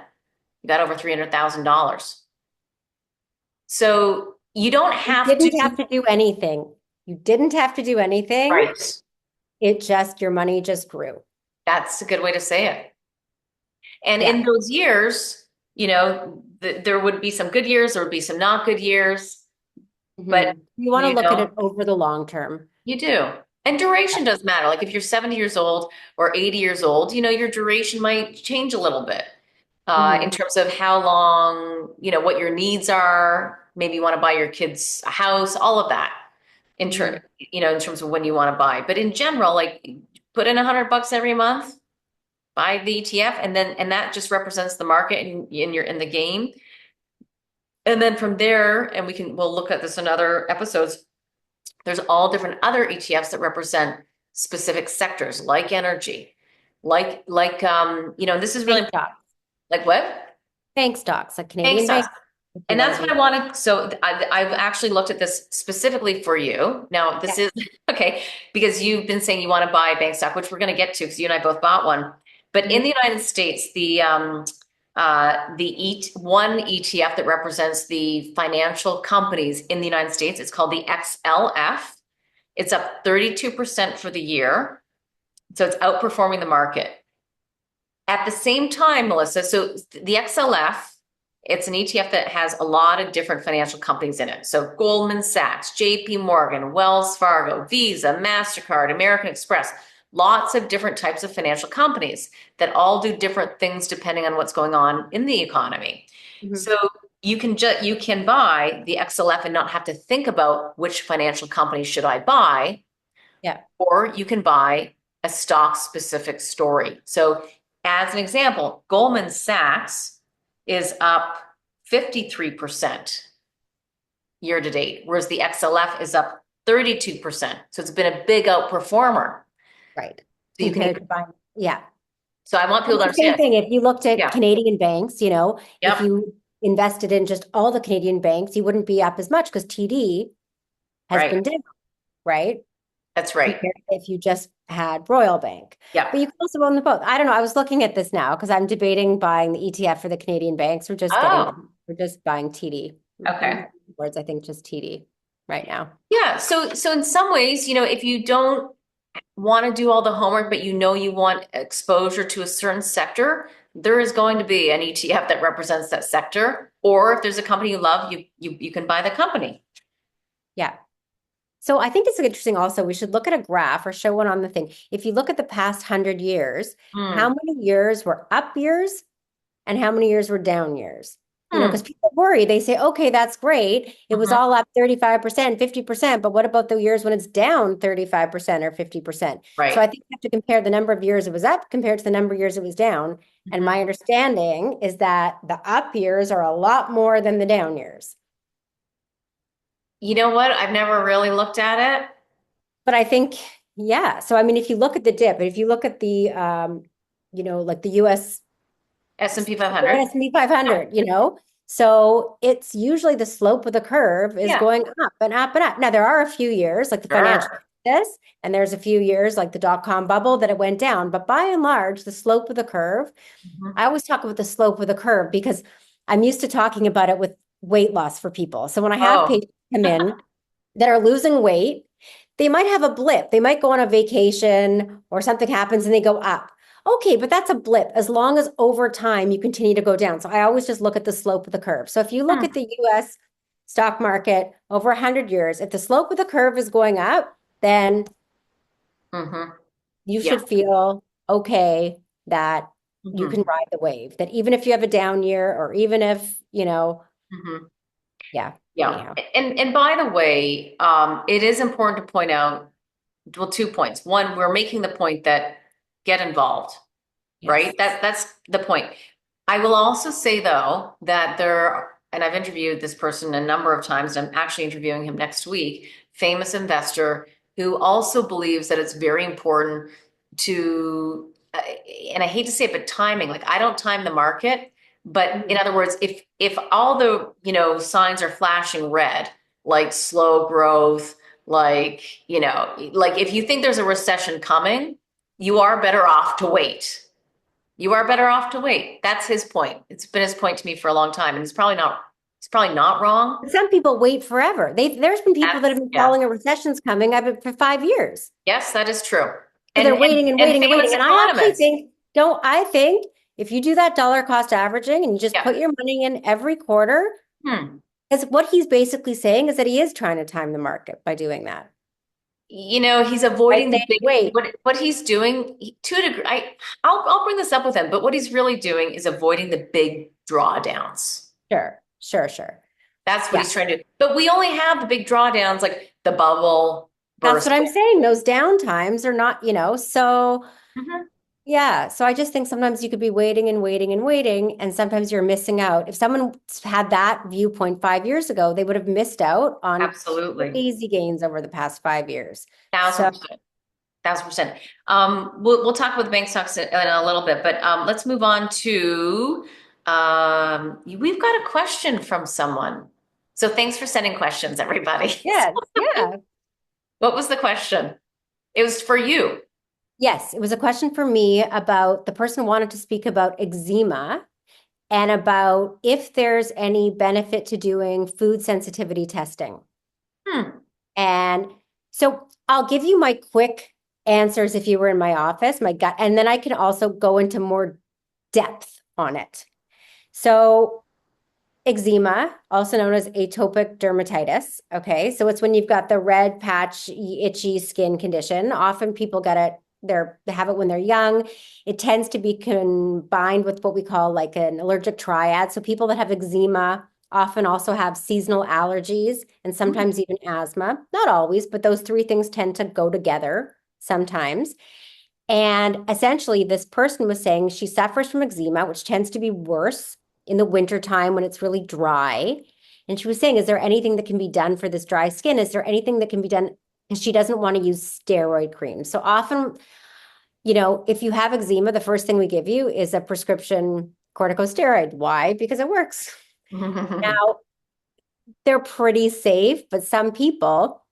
you got over $300,000. So you don't You have to. didn't have to do anything. You didn't have to do anything. Right. Your money just grew. That's a good way to say it. And Yeah. in those years, there would be some good years, there would be some not good years, but You want to look at it over the long term. you do. And duration does matter. Like if you're 70 years old or 80 years old, your duration might change a little bit in terms of how long, what your needs are. Maybe you want to buy your kids a house, all of that in terms of when you want to buy. But in general, like put in $100 every month, buy the ETF, and that just represents the market and you're in the game. And then from there, and we'll look at this in other episodes, there's all different other ETFs that represent specific sectors like energy, this is really Bank stocks. like what? Bank stocks, like Bank Canadian stocks. bank. If you And want that's to what be. I wanted. So I've actually looked at this specifically for you. Now, Yeah. this is okay because you've been saying you want to buy a bank stock, which we're going to get to because you and I both bought one. But in the United States, one ETF that represents the financial companies in the United States, it's called the XLF. It's up 32% for the year. So it's outperforming the market. At the same time, Melissa, so the XLF, it's an ETF that has a lot of different financial companies in it. So Goldman Sachs, JP Morgan, Wells Fargo, Visa, MasterCard, American Express, lots of different types of financial companies that all do different things depending on what's going on in the economy. So you can buy the XLF and not have to think about which financial company should I buy, Yeah. or you can buy a stock specific story. So as an example, Goldman Sachs is up 53% year to date, whereas the XLF is up 32%. So it's been a big outperformer. Right. So you Compared can, to buying. Yeah. so I want And people to the same understand. thing, if you looked at Yeah. Canadian banks, if Yep. you invested in just all the Canadian banks, you wouldn't be up as much because TD has Right. been down, right? That's right. Compared to if you just had Royal Bank. But Yep. you can also own the both. I don't know. I was looking at this now because I'm debating buying the ETF for the Canadian banks. Oh, We're just buying TD. okay. Words, I think just TD right now. Yeah. So in some ways, if you don't want to do all the homework, but you want exposure to a certain sector, there is going to be an ETF that represents that sector. Or if there's a company you love, you can buy the company. Yeah. So I think it's interesting also, we should look at a graph or show one on the thing. If you look at the past 100 years, how many years were up years and how many years were down years? Because people worry, they say, okay, that's great. It was all up 35%, 50%, but what about the years when it's down 35% or 50%? So I Right. think you have to compare the number of years it was up compared to the number of years it was down. And my understanding is that the up years are a lot more than the down years. You know what? I've never really looked at it. But I think, yeah. So I mean, if you look at the dip, if you look at the like the US S&P 500. S&P 500, so it's usually the slope of the curve is Yeah. going up and up and up. Now there are a few years like the financial Sure. crisis, and there's a few years like the dot-com bubble that it went down. But by and large, the slope of the curve, I always talk about the slope of the curve because I'm used to talking about it with weight loss for people. So when I have Oh, patients come in that are losing weight, they might have a blip. They might go on a vacation or something happens and they go up. Okay, but that's a blip as long as over time you continue to go down. So I always just look at the slope of the curve. So if you look at the US stock market over 100 years, if the slope of the curve is going up, then you yeah. should feel okay that you hmm can ride the wave. That even if you have a down year or even if, hmm yeah, Yeah. anyhow. And by the way, it is important to point out well, 2 points. One, we're making the point that get involved, Yes. right? That's the point. I will also say though that and I've interviewed this person a number of times, and I'm actually interviewing him next week, famous investor who also believes that it's very important and I hate to say it, but timing, like I don't time the market, but in Mhm. other words, if all the, signs are flashing red, like slow growth, like, like if you think there's a recession coming, you are better off to wait. You are better off to wait. That's his point. It's been his point to me for a long time, and he's probably not wrong. Some people wait forever. There's been people that have been Yeah. calling a recession's coming up for 5 years. Yes, that is true. So And they're and waiting and and waiting and waiting. famous And I actually economists. think, don't I think if you do that dollar cost averaging and you just Yeah. put your money in every quarter, Hmm. because what he's basically saying is that he is trying to time the market by doing that. He's By avoiding the saying, big wait, what he's doing to a degree. I'll bring this up with him, but what he's really doing is avoiding the big drawdowns. sure, sure, sure. That's what Yeah, he's trying to do. But we only have the big drawdowns, like the bubble that's what burst. I'm saying. Those downtimes are not, so Mhm. yeah. So I just think sometimes you could be waiting and waiting and waiting, and sometimes you're missing out. If someone had that viewpoint 5 years ago, they would have missed out on Absolutely. crazy gains over the past 5 years. Thousand So percent. 1,000%. We'll talk with bank stocks in a little bit, but let's move on to we've got a question from someone. So thanks for sending questions, everybody. yes, yeah. What was the question? It was for you. Yes, it was a question for me about the person wanted to speak about eczema and about if there's any benefit to doing food sensitivity testing. Hmm. And so I'll give you my quick answers if you were in my office, my gut, and then I can also go into more depth on it. So eczema, also known as atopic dermatitis. Okay. So it's when you've got the red patch, itchy skin condition. Often people get it, they have it when they're young. It tends to be combined with what we call like an allergic triad. So people that have eczema often also have seasonal allergies and Hmm. sometimes even asthma. Not always, but those three things tend to go together sometimes. And essentially, this person was saying she suffers from eczema, which tends to be worse in the wintertime when it's really dry. And she was saying, is there anything that can be done for this dry skin? Is there anything that can be done? Because she doesn't want to use steroid cream. So often, if you have eczema, the first thing we give you is a prescription corticosteroid. Why? Because it works. Now, they're pretty safe, but some people,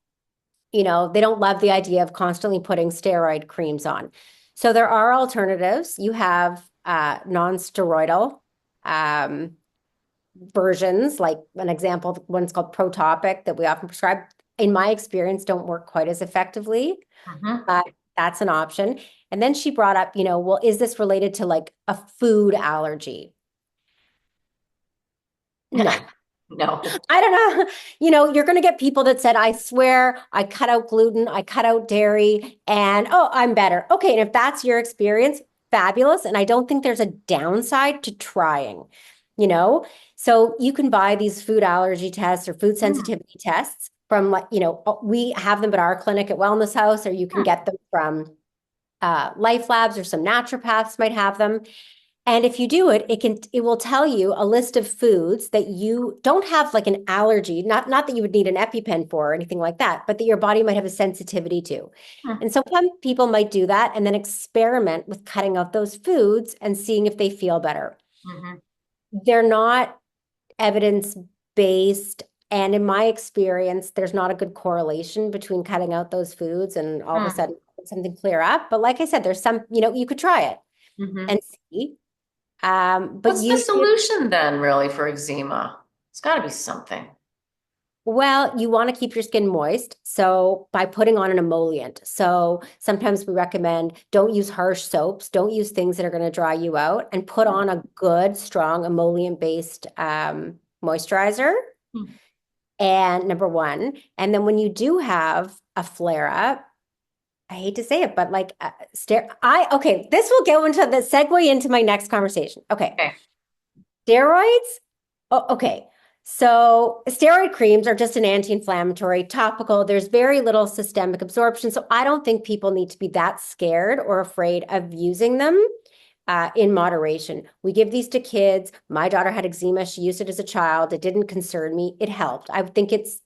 they don't love the idea of constantly putting steroid creams on. So there are alternatives. You have non-steroidal um, versions, like an example, one's called Protopic that we often prescribe. In my experience, don't work quite as effectively, Mhm. but that's an option. And then she brought up, well, is this related to like a food allergy? No. No. I don't know. You're going to get people that said, I swear I cut out gluten, I cut out dairy, and oh, I'm better. Okay. And if that's your experience, fabulous. And I don't think there's a downside to trying, you know? So you can buy these food allergy tests or food Hmm. sensitivity tests from like, we have them at our clinic at Wellness House, or you can get them from Life Labs, or some naturopaths might have them. And if you do it, it will tell you a list of foods that you don't have like an allergy, not that you would need an EpiPen for or anything like that, but that your body might have a sensitivity to. Hmm. And so some people might do that and then experiment with cutting out those foods and seeing if they feel better. Mhm. They're not evidence-based. And in my experience, there's not a good correlation between cutting out those foods and all of a Hmm. sudden something clear up. But like I said, there's some, you could try it Mhm. and see. But What's the usually, solution then, really, for eczema? It's got to be something. well, you want to keep your skin moist. So by putting on an emollient. So sometimes we recommend don't use harsh soaps, don't use things that are going to dry you out, and put Hmm. on a good, strong emollient-based moisturizer. Hmm. And number one. And then when you do have a flare up, I hate to say it, but like okay, this will go into the segue into my next conversation. Okay. Okay. Steroids. Oh, okay. So steroid creams are just an anti-inflammatory topical. There's very little systemic absorption. So I don't think people need to be that scared or afraid of using them in moderation. We give these to kids. My daughter had eczema. She used it as a child. It didn't concern me. It helped. I think it's,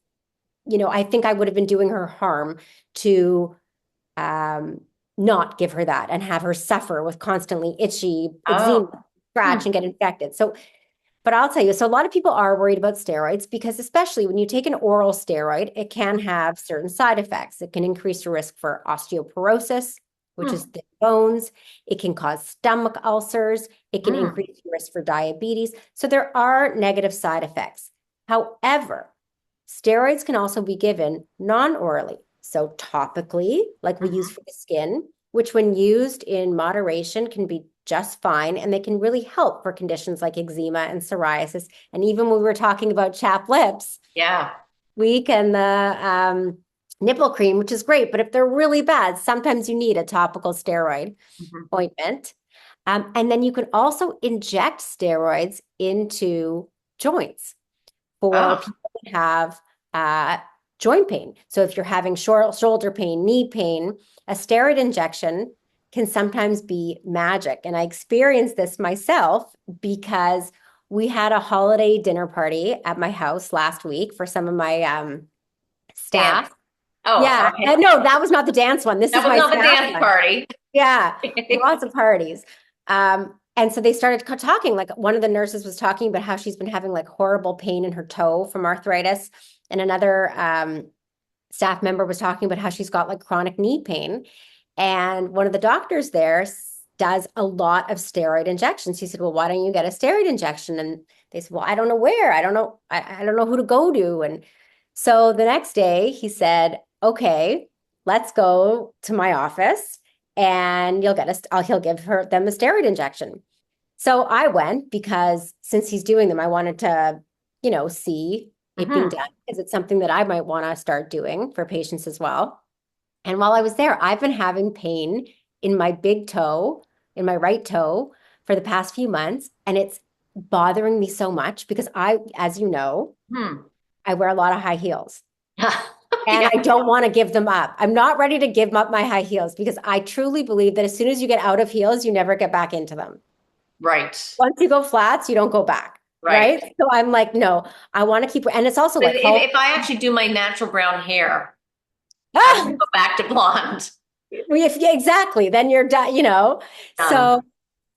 I think I would have been doing her harm to um, not give her that and have her suffer with constantly itchy eczema, Oh. scratch, Hmm. and get infected. So but I'll tell you, so a lot of people are worried about steroids because especially when you take an oral steroid, it can have certain side effects. It can increase your risk for osteoporosis, which is Hmm. thin bones. It can cause stomach ulcers. It can Hmm. increase your risk for diabetes. So there are negative side effects. However, steroids can also be given non-orally, so topically, like we use Mhm. for the skin, which when used in moderation can be just fine, and they can really help for conditions like eczema and psoriasis. And even when we were talking about chapped lips, Yeah. week and the nipple cream, which is great, but if they're really bad, sometimes you need a topical steroid Mhm. ointment. And then you can also inject steroids into joints for Oh. people that have uh, joint pain. So if you're having shoulder pain, knee pain, a steroid injection can sometimes be magic. And I experienced this myself because we had a holiday dinner party at my house last week for some of my Dance. staff. Oh, Yeah, okay. no, that was not the dance one. This That is was my not the staff dance one. party. Yeah, lots of parties. And so they started talking, like one of the nurses was talking about how she's been having like horrible pain in her toe from arthritis. And another staff member was talking about how she's got like chronic knee pain. And one of the doctors there does a lot of steroid injections. He said, well, why don't you get a steroid injection? And they said, well, I don't know where. I don't know. I don't know who to go to. And so the next day he said, okay, let's go to my office and he'll give them a steroid injection. So I went because since he's doing them, I wanted to, see it being Hmm. done because it's something that I might want to start doing for patients as well. And while I was there, I've been having pain in my big toe, in my right toe for the past few months. And it's bothering me so much because as you know, Hmm. I wear a lot of high heels. And Yeah. I don't want to give them up. I'm not ready to give up my high heels because I truly believe that as soon as you get out of heels, you never get back into them. Right. Once you go flats, you don't go back, Right. right? So I'm like, no, I want to keep, and it's also But like called, if I actually do my natural brown hair, I ah, won't go back to blonde. yeah, exactly. Then you're done. So Done.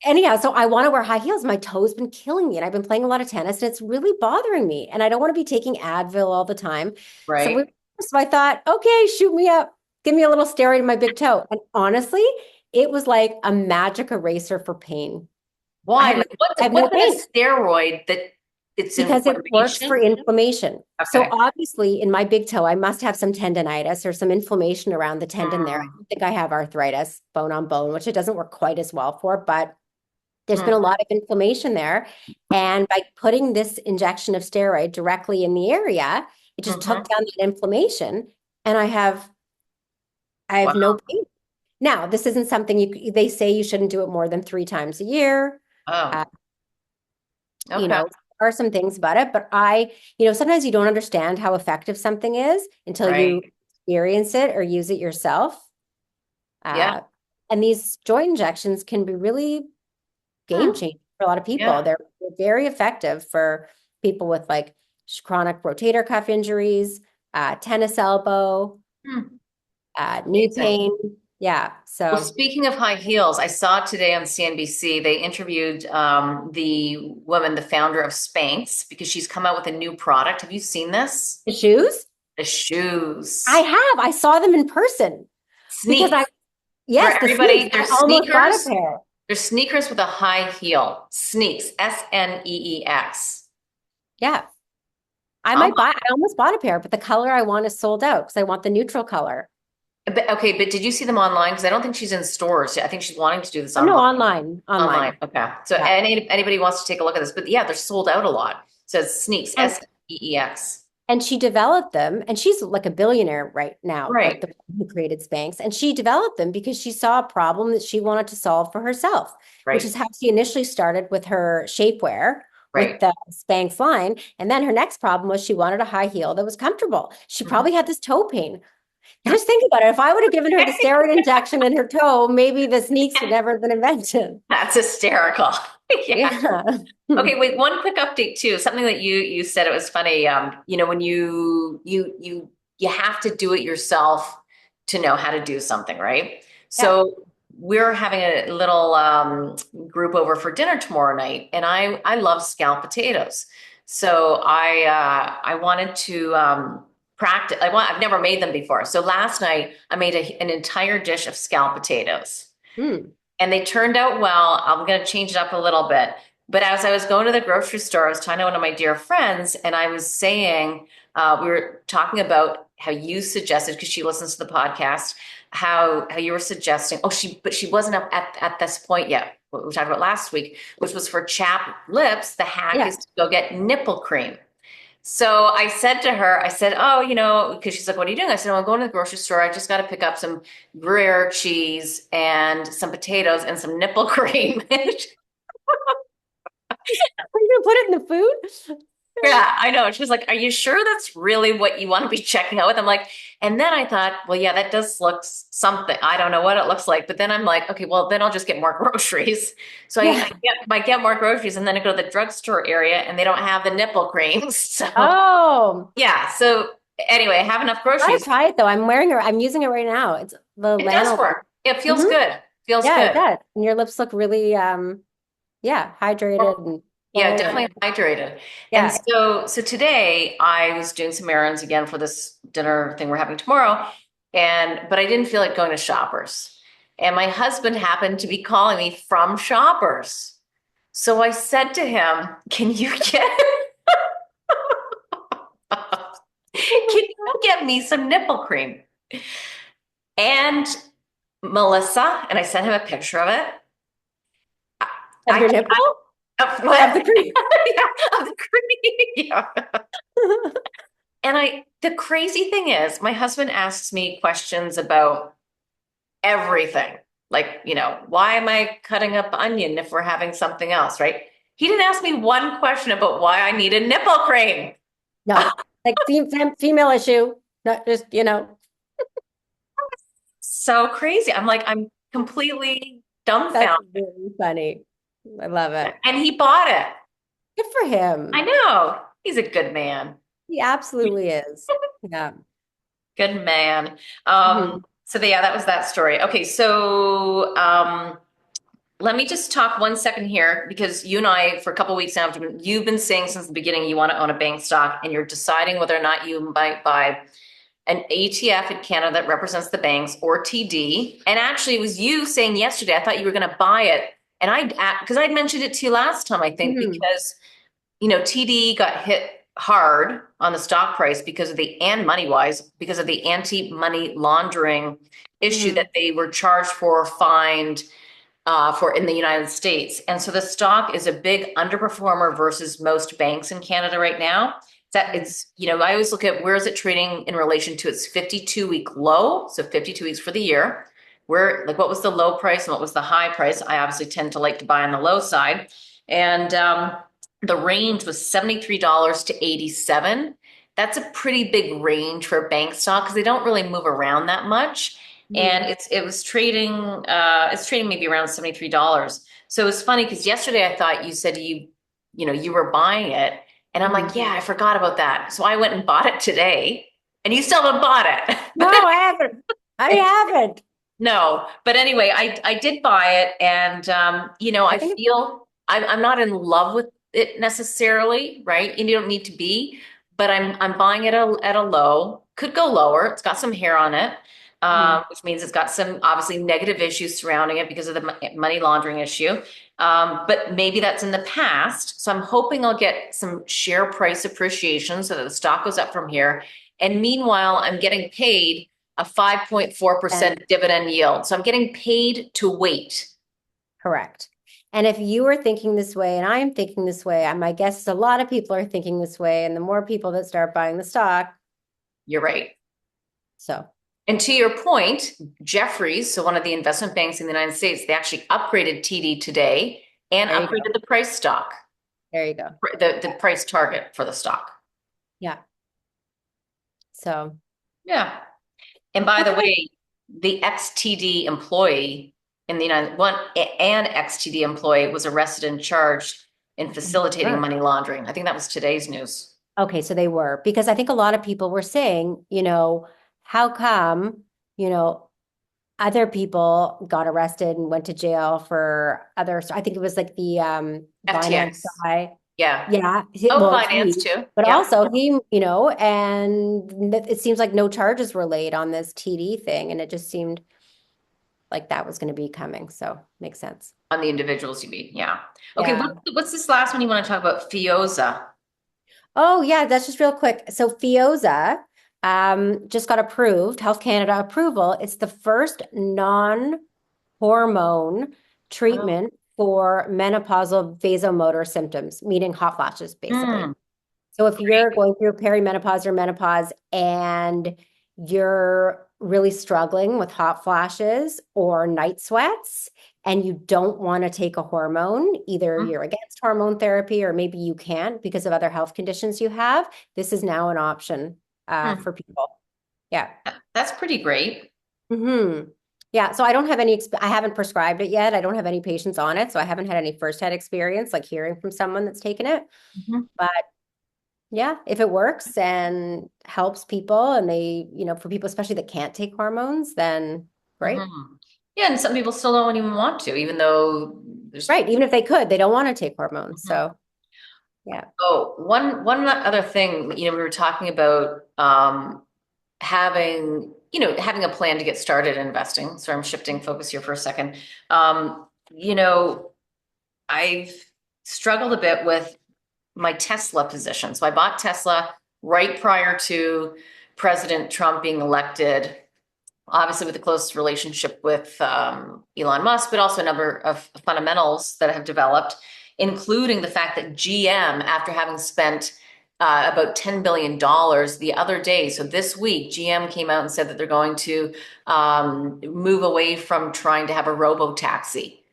anyhow, so I want to wear high heels. My toe's been killing me, and I've been playing a lot of tennis, and it's really bothering me. And I don't want to be taking Advil all the time. So Right. so I thought, okay, shoot me up, give me a little steroid in my big toe. And honestly, it was like a magic eraser for pain. I Why? have no, Like I have no what's in pain. a steroid that it's Because it works for inflammation? inflammation. So Okay. obviously, in my big toe, I must have some tendonitis or some inflammation around the tendon there. I Mm. don't think I have arthritis, bone on bone, which it doesn't work quite as well for, but there's been a Mm. lot of inflammation there. And by putting this injection of steroid directly in the area, it just took Hmm. down that inflammation, and I have no Wow. pain. Now, this isn't something they say you shouldn't do it more than 3 times a year. Oh, Uh, okay. there are some things about it, but sometimes you don't understand how effective something is until you Right. experience it or use it yourself. Yeah. Uh, and these joint injections can be really game Hmm. changing for a lot of people. Yeah. They're very effective for people with like chronic rotator cuff injuries, tennis elbow, Hmm. knee Amazing. pain. Yeah. Well, So speaking of high heels, I saw today on CNBC, they interviewed the woman, the founder of Spanx, because she's come out with a new product. Have you seen this? the shoes, The I shoes. have. I saw them in person because Sneaks. For yes, the sneaks. everybody, they're I almost bought a sneakers. pair. They're sneakers with a high heel. Sneaks. Sneex. Yeah. I almost bought a pair, but the color I want is sold out because I want the neutral color. Okay, but did you see them online? Because I don't think she's in stores. I think she's wanting to do this Oh, no, online. online, Online. online. Okay. So Yeah. anybody wants to take a look at this, but yeah, they're sold out a lot. So it's Sneaks. And Sneex. and she developed them, and she's like a billionaire right now, like the Right. one who created Spanx. And she developed them because she saw a problem that she wanted to solve for herself, which Right. is how she initially started with her shapewear, with Right. the Spanx line. And then her next problem was she wanted a high heel that was comfortable. She Mhm. probably had this toe pain. Just think about it. If I would have given her the steroid injection in her toe, maybe the sneaks would never have been invented. That's hysterical. Yeah. Yeah. Okay, wait, one quick update too. Something that you said, it was funny. When you have to do it yourself to know how to do something, right? Yeah. So we're having a little group over for dinner tomorrow night, and I love scalloped potatoes. So I wanted to practice. I've never made them before. So last night I made an entire dish of scalloped potatoes Hmm. and they turned out well. I'm going to change it up a little bit. But as I was going to the grocery store, I was talking to one of my dear friends, and I was saying, we were talking about how you suggested, because she listens to the podcast, how you were suggesting, but she wasn't up at this point yet, what we talked about last week, which was for chapped lips. The hack Yeah. is to go get nipple cream. So I said to her, I said, oh, because she's like, what are you doing? I said, oh, I'm going to the grocery store. I just got to pick up some Gruyere cheese and some potatoes and some nipple cream. Are you gonna put it in the food? Yeah, I know. She was like, are you sure that's really what you want to be checking out with? I'm like, and then I thought, well, yeah, that does look something. I don't know what it looks like. But then I'm like, okay, well, then I'll just get more groceries. So Yeah. I get more groceries and then I go to the drugstore area and they don't have the nipple creams. So Oh, yeah. So anyway, I have enough I groceries. try it though. I'm using it right now. It's the It does lanolin. work. It feels Hmm. good. Feels Yeah, it good. does. And your lips look really, yeah, hydrated Well, and yeah, full. And definitely hydrated. And yeah. so today I was doing some errands again for this dinner thing we're having tomorrow. But I didn't feel like going to Shoppers. And my husband happened to be calling me from Shoppers. So I said to him, can you get can you get me some nipple cream? And Melissa, and I sent him a picture of it. Of I, your nipple? what? Of the cream. Yeah, of the cream. Yeah. The crazy thing is, my husband asks me questions about everything. Like, why am I cutting up onion if we're having something else, right? He didn't ask me one question about why I need a nipple cream. No, like female issue, not just, So crazy. I'm completely that's dumbfounded. really funny. I love it. And he bought it. Good for I him. know. He's a good man. He absolutely is. Yeah. Good man. Mhm. Yeah, that was that story. Okay, so let me just talk 1 second here because you and I, for a couple of weeks now, you've been saying since the beginning you want to own a bank stock and you're deciding whether or not you might buy an ETF in Canada that represents the banks or TD. And actually, it was you saying yesterday, I thought you were going to buy it. And because I'd mentioned it to you last time, I think, Mhm. because TD got hit hard on the stock price and money wise because of the anti-money laundering issue that Mhm. they were charged for, fined for in the United States. And so the stock is a big underperformer versus most banks in Canada right now. I always look at where is it trading in relation to its 52-week low. So 52 weeks for the year. What was the low price and what was the high price? I obviously tend to like to buy on the low side. And the range was $73 to 87. That's a pretty big range for a bank stock because they don't really move around that much. And Mhm. it's trading maybe around $73. So it was funny because yesterday I thought you said you were buying it. And I'm like, Mhm. yeah, I forgot about that. So I went and bought it today. And you still haven't bought it. No, I haven't. I haven't. No, but anyway, I did buy it, and I I think feel I'm not in love with it necessarily, right? And you don't need to be, but I'm buying it at a low. Could go lower. It's got some hair on it, Mhm. which means it's got some obviously negative issues surrounding it because of the money laundering issue. But maybe that's in the past. So I'm hoping I'll get some share price appreciation so that the stock goes up from here. And meanwhile, I'm getting paid a And 5.4% dividend yield. So I'm getting paid to wait. correct. And if you are thinking this way and I'm thinking this way, my guess is a lot of people are thinking this way. And the more people that start buying the stock, You're right. so And to your point, Jefferies, so one of the investment banks in the United States, they actually upgraded TD today and there you go. upgraded the price stock. There you go. the price target for the stock. Yeah. So, Yeah. And by the okay. way, the XTD employee in the United one an XTD employee was arrested and charged in facilitating Sure. money laundering. I think that was today's news. Okay, so they were, because I think a lot of people were saying, how come, you know, other people got arrested and went to jail for other, I think it was like the finance FTX. guy. Yeah. Yeah, Oh, well, finance too. but Yeah. also he, and it seems like no charges were laid on this TD thing, and it just seemed like that was going to be coming. So makes sense. On the individuals you mean. Yeah. Okay, Yeah. what's this last one you want to talk about? Fioza. Oh, yeah, that's just real quick. So Fioza just got approved, Health Canada approval. It's the first non-hormone Oh. treatment for menopausal vasomotor symptoms, meaning hot flashes, basically. Hmm. So if Great. you're going through perimenopause or menopause and you're really struggling with hot flashes or night sweats and you don't want to take a hormone, either Hmm. you're against hormone therapy or maybe you can't because of other health conditions you have, this is now an option Hmm. for people. Yeah. That's pretty great. Yeah, so I don't have I haven't prescribed it yet. I don't have any patients on it, so I haven't had any firsthand experience like hearing from someone that's taken it. Mhm. But yeah, if it works and helps people and for people especially that can't take hormones, then great. Mhm. Yeah, and some people still don't even want to, even though there's. Right. Even if they could, they don't want to take hormones. Mhm. So yeah. Oh, one other thing, we were talking about having a plan to get started investing. So I'm shifting focus here for a second. You know, I've struggled a bit with my Tesla position. So I bought Tesla right prior to President Trump being elected, obviously with a close relationship with Elon Musk, but also a number of fundamentals that have developed, including the fact that GM, after having spent about $10 billion the other day, so this week, GM came out and said that they're going to move away from trying to have a robo taxi,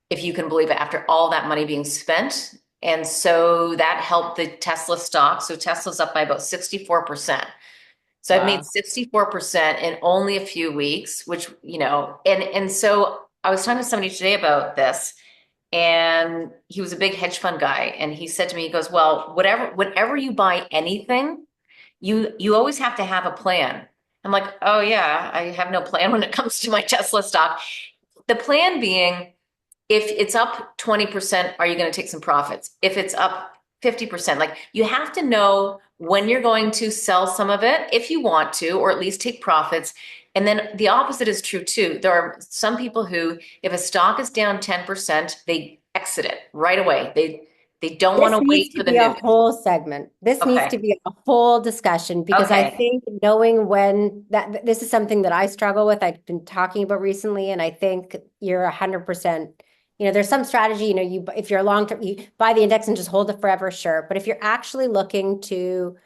if you can believe it, after all that money being spent. And so that helped the Tesla stock. So Tesla's up by about 64%. So I've made Wow. 64% in only a few weeks, which, and so I was talking to somebody today about this, and he was a big hedge fund guy, and he said to me, he goes, well, whenever you buy anything, you always have to have a plan. I'm like, oh yeah, I have no plan when it comes to my Tesla stock. The plan being, if it's up 20%, are you going to take some profits? If it's up 50%, like you have to know when you're going to sell some of it if you want to, or at least take profits. And then the opposite is true too. There are some people who, if a stock is down 10%, they exit it right away. They don't want This to needs wait to for the be a news. whole segment. This needs Okay. to be a whole discussion because I Okay. think knowing when that this is something that I struggle with, I've been talking about recently, and I think you're 100%, there's some strategy, if you're a long term, you buy the index and just hold it forever, sure. But if you're actually looking to,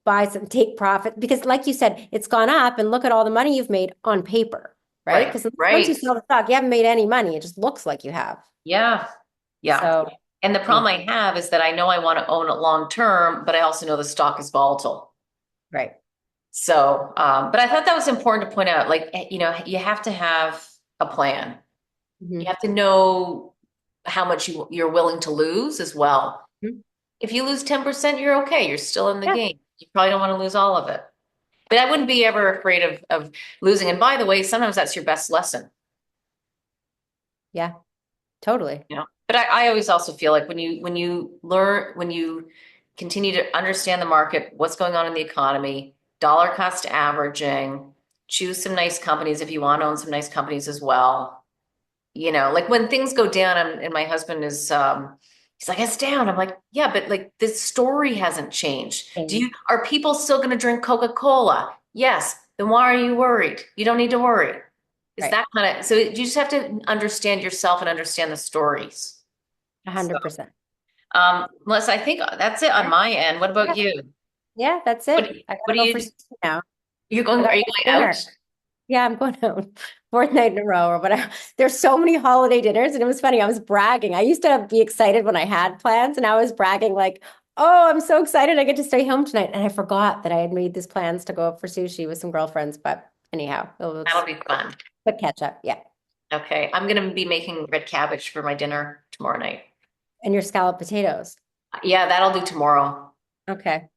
buy some, take profit, because like you said, it's gone up and look at all the money you've made on paper, right? Right. Because once you Right. sell the stock, you haven't made any money. It just looks like you have. Yeah. Yeah. So, And the yeah, problem I have is that I know I want to own it long term, but I also know the stock is volatile. right. So, but I thought that was important to point out, like, you have to have a plan. You Mhm. have to know how much you're willing to lose as well. Mhm. If you lose 10%, you're okay. You're still in the Yeah. game. You probably don't want to lose all of it. But I wouldn't be ever afraid of losing. And by the way, sometimes that's your best lesson. Yeah, totally. But I always also feel like when you continue to understand the market, what's going on in the economy, dollar cost averaging, choose some nice companies if you want to own some nice companies as well. Like when things go down, and my husband is he's like, it's down. I'm like, yeah, but like this story hasn't changed. Same. Are people still going to drink Coca-Cola? Yes. Then why are you worried? You don't need to worry. It's Right. that kind of, so you just have to understand yourself and understand the stories. So, 100%. Melissa, I think that's it on Yeah. my end. What about Yeah. you? Yeah, that's What it. I what gotta do go for you sushi now. you're I going? Are gotta you go to going out? dinner. Yeah, I'm going out. fourth night in a row or whatever. There's so many holiday dinners, and it was funny. I was bragging. I used to be excited when I had plans, and I was bragging like, "Oh, I'm so excited! I get to stay home tonight." And I forgot that I had made these plans to go out for sushi with some girlfriends. But anyhow, it That'll was be fun. quick catch up. Yeah, Okay, I'm gonna be making red cabbage for my dinner tomorrow night. and your scalloped potatoes. Yeah, that'll do tomorrow. Okay.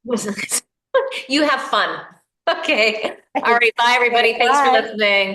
You have fun. Okay. All right. Bye, Okay, everybody. Thanks for bye. listening.